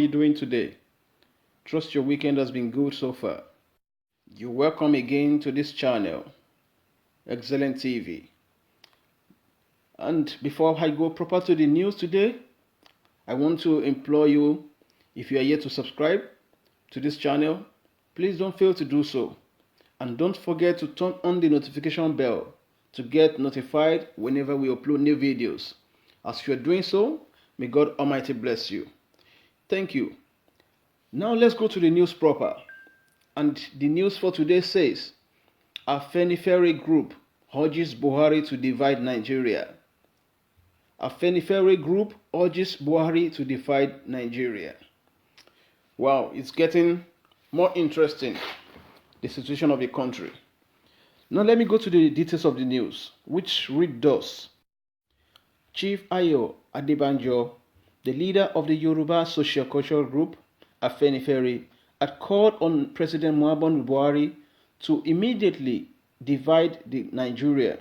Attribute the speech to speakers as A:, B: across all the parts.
A: you doing today? Trust your weekend has been good so far. You're welcome again to this channel, Excellent TV. And before I go proper to the news today, I want to implore you, if you are yet to subscribe to this channel, please don't fail to do so. And don't forget to turn on the notification bell to get notified whenever we upload new videos. As you are doing so, may God Almighty bless you. Thank you. Now let's go to the news proper. And the news for today says, Afenifere Group urges Buhari to divide Nigeria. Afenifere Group urges Buhari to divide Nigeria. Wow, it's getting more interesting, the situation of the country. Now let me go to the details of the news, which read thus. Chief Ayo Adebanjo, the leader of the Yoruba Socio-Cultural Group, Afenifere, had called on President Muhammadu Buhari to immediately divide Nigeria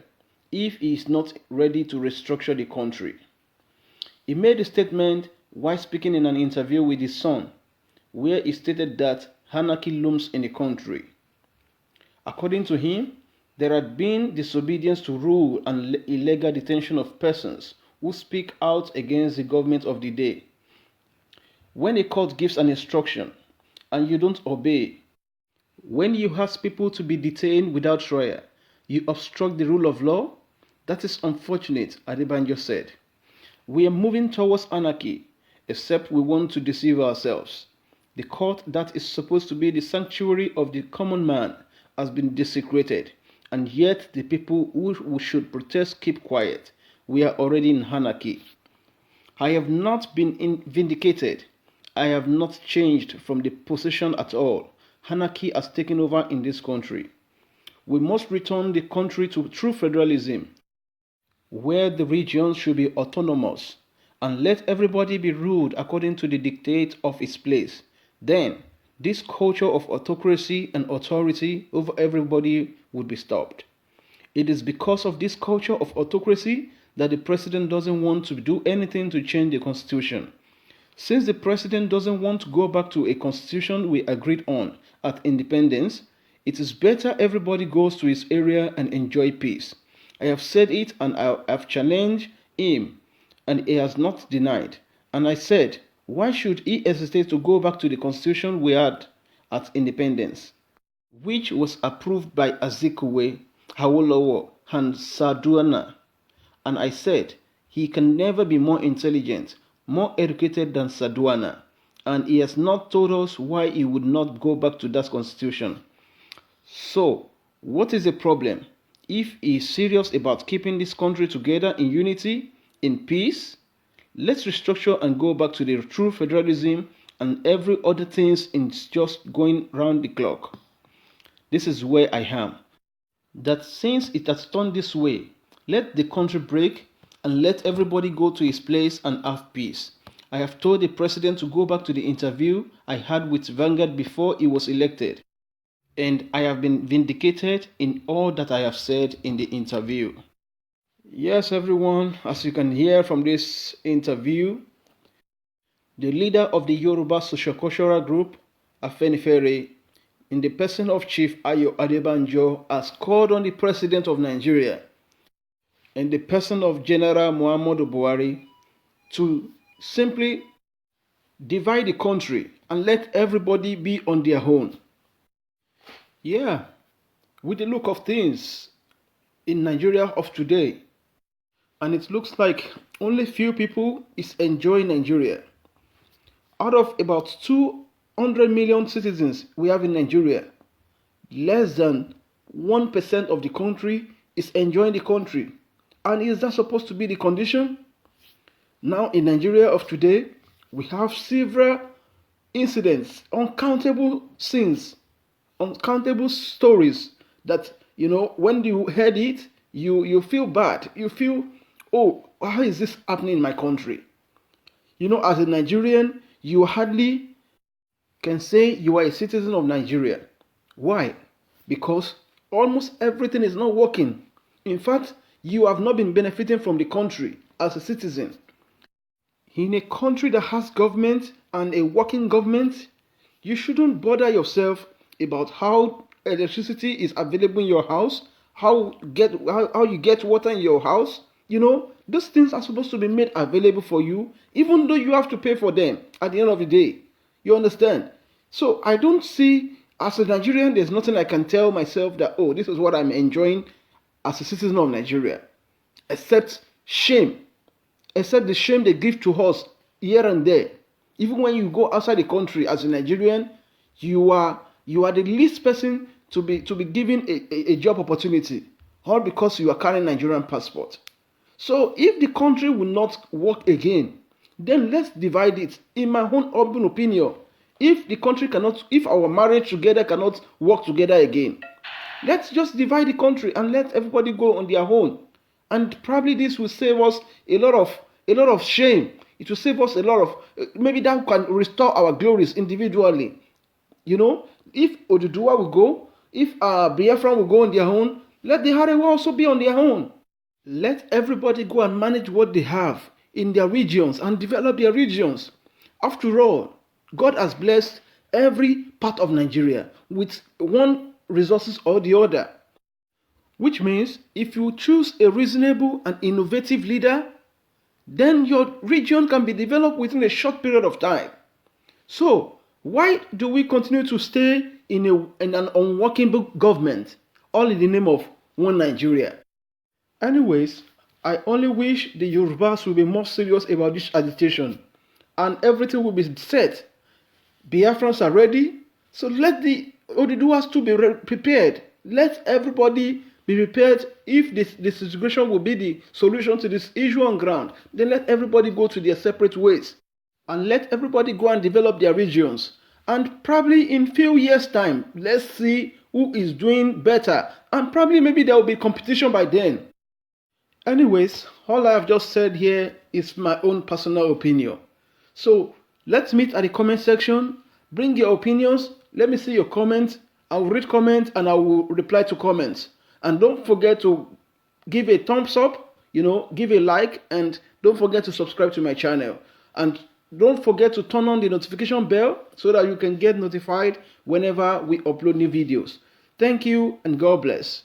A: if he is not ready to restructure the country. He made a statement while speaking in an interview with his son, where he stated that anarchy looms in the country. According to him, there had been disobedience to rule and illegal detention of persons who speak out against the government of the day. When a court gives an instruction and you don't obey, when you ask people to be detained without trial, you obstruct the rule of law? That is unfortunate, Adebanjo said. We are moving towards anarchy, except we want to deceive ourselves. The court that is supposed to be the sanctuary of the common man has been desecrated, and yet the people who should protest keep quiet. We are already in anarchy. I have not been vindicated. I have not changed from the position at all. Anarchy has taken over in this country. We must return the country to true federalism, where the regions should be autonomous, and let everybody be ruled according to the dictate of its place. Then, this culture of autocracy and authority over everybody would be stopped. It is because of this culture of autocracy that the president doesn't want to do anything to change the constitution. Since the president doesn't want to go back to a constitution we agreed on at independence, it is better everybody goes to his area and enjoy peace. I have said it and I have challenged him, and he has not denied. And I said, why should he hesitate to go back to the constitution we had at independence, which was approved by Azikiwe, Awolowo, and Sardauna? And I said, he can never be more intelligent, more educated than Sardauna, and he has not told us why he would not go back to that constitution. So, what is the problem? If he is serious about keeping this country together in unity, in peace, let's restructure and go back to the true federalism, and every other things is just going round the clock. This is where I am. That since it has turned this way, let the country break and let everybody go to his place and have peace. I have told the president to go back to the interview I had with Vanguard before he was elected. And I have been vindicated in all that I have said in the interview. Yes, everyone, as you can hear from this interview, the leader of the Yoruba Socio-Cultural Group, Afenifere, in the person of Chief Ayo Adebanjo, has called on the president of Nigeria, in the person of General Muhammadu Buhari, to simply divide the country and let everybody be on their own. Yeah, with the look of things in Nigeria of today, and it looks like only few people is enjoying Nigeria. Out of about 200 million citizens we have in Nigeria, less than 1% of the country is enjoying the country. And is that supposed to be the condition? Now in Nigeria of today, we have several incidents, uncountable sins, uncountable stories that, when you heard it, you feel bad. You feel, oh, how is this happening in my country? As a Nigerian, you hardly can say you are a citizen of Nigeria. Why? Because almost everything is not working. In fact, you have not been benefiting from the country as a citizen. In a country that has government and a working government, you shouldn't bother yourself about how electricity is available in your house, how you get water in your house. Those things are supposed to be made available for you, even though you have to pay for them at the end of the day. You understand? So I don't see, as a Nigerian, there's nothing I can tell myself that, oh, this is what I'm enjoying as a citizen of Nigeria, except shame, except the shame they give to us here and there. Even when you go outside the country as a Nigerian, you are the least person to be given a job opportunity, all because you are carrying Nigerian passport. So if the country will not work again, then let's divide it. In my own open opinion, if the country cannot, if our marriage together cannot work together again, let's just divide the country and let everybody go on their own. And probably this will save us a lot of shame. It will save us a lot of, maybe that can restore our glories individually. If Oduduwa will go, if Biafran will go on their own, let the Arewa also be on their own. Let everybody go and manage what they have in their regions and develop their regions. After all, God has blessed every part of Nigeria with one resources or the other. Which means if you choose a reasonable and innovative leader, then your region can be developed within a short period of time. So, why do we continue to stay in an unworkable government, all in the name of one Nigeria? Anyways, I only wish the Yorubas will be more serious about this agitation and everything will be set. Biafrans are ready, so let the Oduduwas too be prepared. Let everybody be prepared. If this situation will be the solution to this issue on ground, then let everybody go to their separate ways and let everybody go and develop their regions. And probably in few years' time, let's see who is doing better. And probably maybe there will be competition by then. Anyways, all I have just said here is my own personal opinion. So let's meet at the comment section. Bring your opinions. Let me see your comments. I will read comments and I will reply to comments. And don't forget to give a thumbs up, give a like, and don't forget to subscribe to my channel. And don't forget to turn on the notification bell so that you can get notified whenever we upload new videos. Thank you and God bless.